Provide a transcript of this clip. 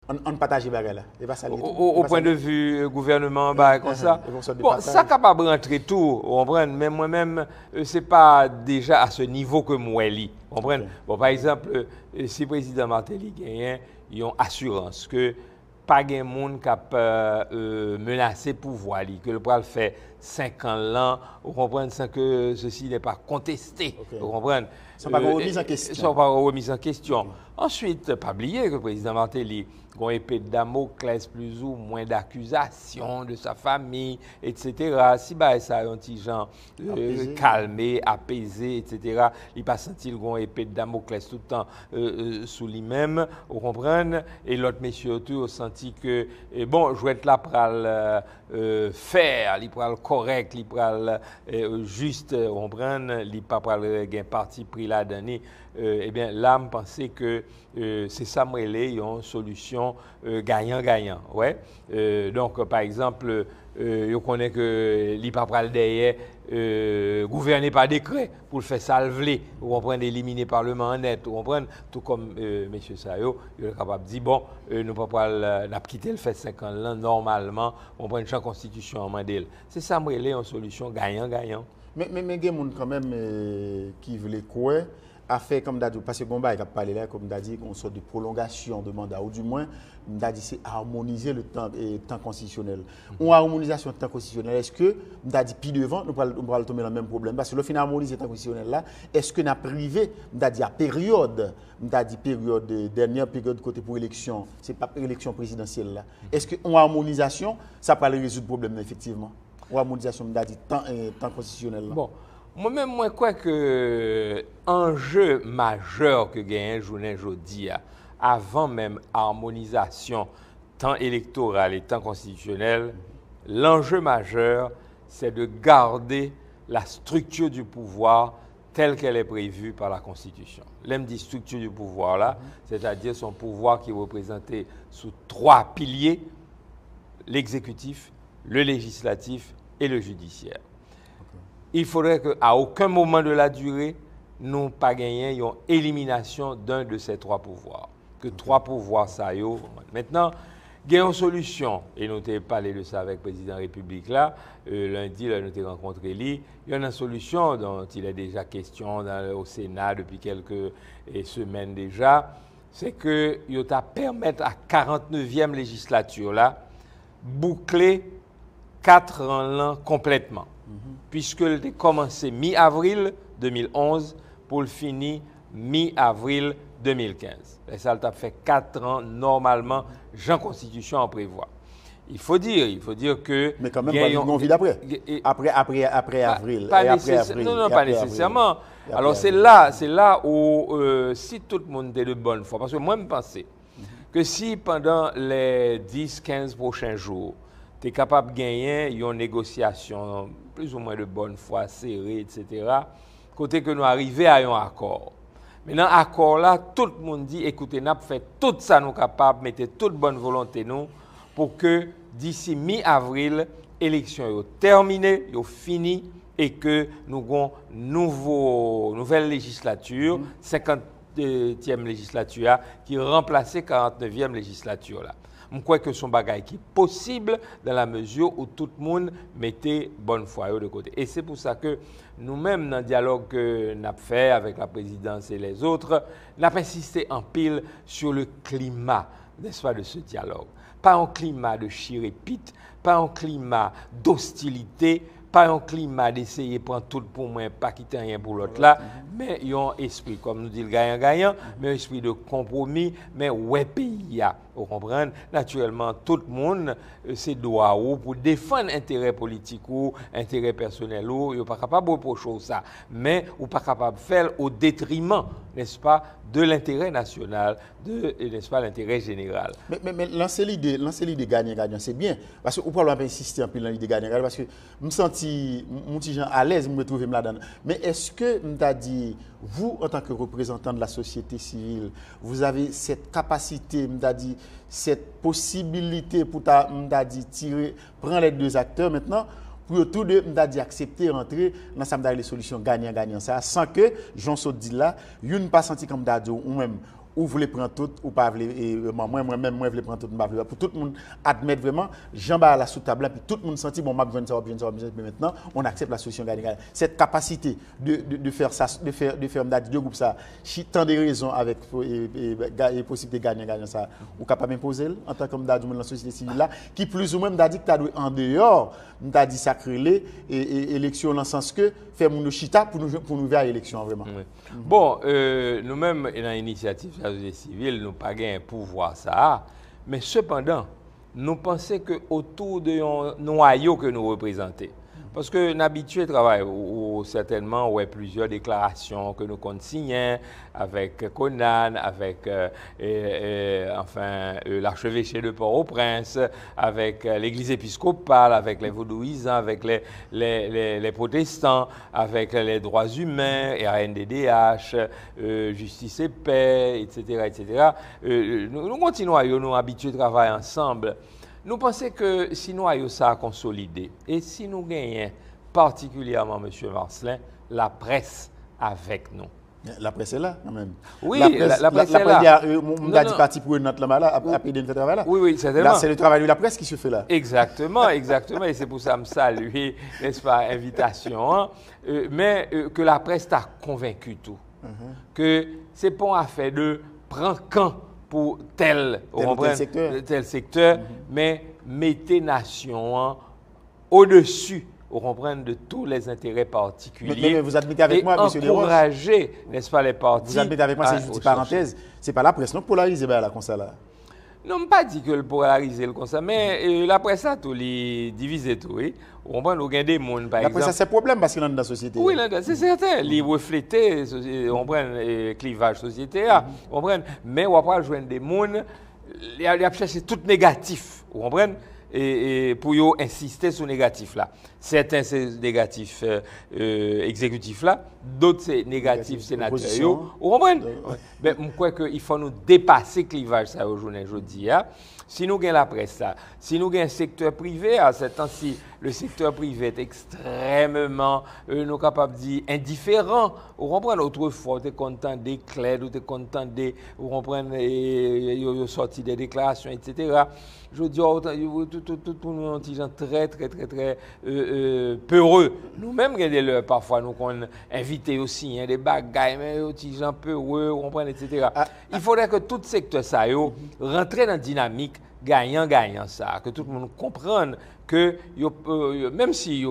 On partage les là. Au point de vue gouvernement, bah, comme ça. Bon, ça capable de rentrer tout, mais moi-même, c'est pas déjà à ce niveau que moi lis. Okay. Bon, par exemple, si le président Martelly gagne, ils ont assurance que pas de monde qui a menacé le pouvoir, que le pouvoir fait 5 ans là, vous comprenez, sans que ceci n'est pas contesté. Vous comprenez? Sans pas remise en question. Sans pas remise en question. Ensuite, pas oublier que le président Martelly a une épée de Damoclès plus ou moins d'accusations de sa famille, etc. Si bah, ça a un petit genre calmé, apaisé, etc., il pas senti une épée de Damoclès tout le temps sous lui-même, vous comprenez? Et l'autre monsieur tout a senti que, bon, je vais être là pour le faire, il pour le correct, il pour le juste, vous comprenez? Il pas pour le parti pris là d'année. Eh bien, là, je pensais que c'est ça, une solution gagnant-gagnant. Ouais. Donc, par exemple, je connais que l'IPAPRAL derrière gouverner par décret pour le faire salver, vous comprenez, éliminer le Parlement net, vous comprenez, tout comme M. Sayo, il est capable de dire, bon, nous ne pouvons pas quitter le fait 5 ans là, normalement, on prend une constitution en mandel. C'est ça, une solution gagnant-gagnant. Mais il y a des gens quand même qui veulent quoi a fait comme d'habitude, parce que Gomba il a parlé là, comme d'habitude, une sorte de prolongation de mandat, ou du moins, d'habitude, c'est harmoniser le temps constitutionnel. Une harmonisation du temps constitutionnel, est-ce que, d'habitude, puis devant, nous allons tomber dans le même problème? Parce que le final harmoniser le temps constitutionnel là, est-ce que nous avons privé, d'habitude, à période, dernière période côté pour élection, c'est pas élection présidentielle là, est-ce qu'une harmonisation, ça peut résoudre le problème, effectivement? Une harmonisation, d'habitude, temps constitutionnel là. Bon. Moi-même, moi, crois que enjeu majeur que gagne journée aujourd'hui, avant même harmonisation temps électoral et temps constitutionnel, l'enjeu majeur, c'est de garder la structure du pouvoir telle qu'elle est prévue par la Constitution. L'aime dit structure du pouvoir là, c'est-à-dire son pouvoir qui est représenté sous 3 piliers, l'exécutif, le législatif et le judiciaire. Il faudrait qu'à aucun moment de la durée, nous pas gagnions une élimination d'un de ces 3 pouvoirs. Que 3 pouvoirs, ça y est. Maintenant, il y a une solution, et nous avons parlé de ça avec le président de la République là, lundi, là, nous avons rencontré lui. Il y a une solution dont il est déjà question au Sénat depuis quelques semaines déjà, c'est que il va permettre à 49e législature là, boucler 4 ans là complètement. Puisqu'elle a commencé mi-avril 2011 pour le finir mi-avril 2015. Et ça a fait 4 ans normalement, Jean Constitution en prévoit. Il faut dire que... Mais quand même, pas une vie d'après. Après avril. Non, pas nécessairement. Alors c'est là où, si tout le monde est de bonne foi, parce que moi, je pense que si pendant les 10-15 prochains jours, tu es capable de gagner une négociation plus ou moins de bonne foi, serrée, etc., côté que nous arrivons à un accord. Maintenant, accord là, tout le monde dit, écoutez, nous avons fait tout ça, nous sommes capables, mettez toute bonne volonté nous, pour que d'ici mi-avril, l'élection est terminée, est finie, et que nous avons une nouvelle législature, 50e législature, qui remplace 49e législature là. Je crois que son bagage qui est possible dans la mesure où tout le monde mettait bonne foi de côté. Et c'est pour ça que nous-mêmes, dans le dialogue que nous avons fait avec la présidence et les autres, nous avons insisté en pile sur le climat, n'est-ce pas, de ce dialogue. Pas un climat de chirépite, pas un climat d'hostilité, pas un climat d'essayer de prendre tout pour moi, pas quitter rien pour l'autre là, mais il y a un esprit, comme nous dit le gagnant-gagnant, mais un esprit de compromis, mais ouais pays, vous comprenez? Naturellement, tout le monde, c'est droit pour défendre intérêt politique ou intérêt personnel ou, il n'est pas capable de reprocher ça, mais il n'est pas capable de faire au détriment, n'est-ce pas, de l'intérêt national, n'est-ce pas, l'intérêt général. Mais lancer l'idée gagnant-gagnant, c'est bien, parce que vous pouvez insister en plus dans l'idée gagnant-gagnant, parce que je me sens mon petit gens à l'aise, je me trouve là-dedans. Mais est-ce que, je t'ai dit, vous, en tant que représentant de la société civile, vous avez cette capacité, je t'ai dit, cette possibilité pour tirer, prendre les 2 acteurs maintenant, pour tous deux, accepter rentrer dans les solutions gagnant-gagnant, ça, sans que, Jean Saut dit là, vous ne pas senti comme ou même, ou vous voulez prendre tout, ou pas, moi-même, moi, je voulais prendre tout, pour tout le monde admettre vraiment, j'en bats à la sous-table, puis tout le monde sentit, bon, m'a besoin de ça, mais maintenant, on accepte la solution gagnant. Cette capacité de faire ça, de faire deux groupes ça, tant de raisons avec et possibilité de gagner ça, ou capable d'imposer en tant que dans la société civile là, qui plus ou moins m'a dit que tu as en dehors, m'a dit sacré et élection dans le sens que faire mon chita pour nous vers l'élection vraiment. Oui. Bon, nous-mêmes dans l'initiative de la société civile, nous pas un pouvoir ça, mais cependant, nous pensons que autour de noyau que nous représentons. Parce que nous habitués à travailler, ou certainement, ouais, plusieurs déclarations que nous consignons avec Conan, avec l'archevêché de Port-au-Prince, avec l'église épiscopale, avec les vaudouisants, avec les protestants, avec les droits humains, RNDDH, justice et paix, etc. etc. Nous continuons à nous habituer à travailler ensemble. Nous pensons que si nous avons ça à consolider, et si nous gagnons particulièrement, M. Marcelin, la presse avec nous. La presse est là, quand même. Oui, la presse est là. On a dit parti pour notre là, après de travail là. Oui, certainement. C'est le travail de la presse qui se fait là. Exactement, exactement. Et c'est pour ça que je me salue, n'est-ce pas, invitation. Mais que la presse t'a convaincu tout. Que c'est pas une affaire de prendre camp pour tel secteur, mais mettez nation au-dessus, vous comprenez, de tous les intérêts particuliers. Mais vous admettez avec moi, M. Desroches. Encourager, n'est-ce pas, les partis. Vous admettez avec moi, c'est juste une parenthèse, c'est pas la presse non polarisée là, comme ça là. Non, je ne pas dit que le polariser le comme ça, mais la presse a tout, les diviser tout, oui. On va nous gagner des mondes, par exemple. La presse, c'est un problème parce qu'il est dans la société. Oui, c'est certain. Les refléter, on prend le clivage société, on prend, mais on va pas joindre des mondes, il y a chercher tout négatif, on prend, et pour insister sur le négatif là. Certains c'est négatif exécutif là, d'autres c'est négatif sénateur. Vous comprenez? Mais je crois qu'il faut nous dépasser le clivage ça aujourd'hui. Si nous avons la presse là, si nous avons un secteur privé, à ce temps-ci, le secteur privé est extrêmement, nous capables de dire, indifférent. Vous comprenez? Autrefois, tu es content des clés, tu es content des, vous comprenez, il y sorti des déclarations, etc. Je dis, tout le monde est très peureux. Nous-mêmes, parfois, nous avons invité aussi des bagailles, mais des gens peureux, vous comprenez, etc. Il faudrait que tout secteur ça rentre dans la dynamique gagnant-gagnant ça, que tout le monde comprenne que même si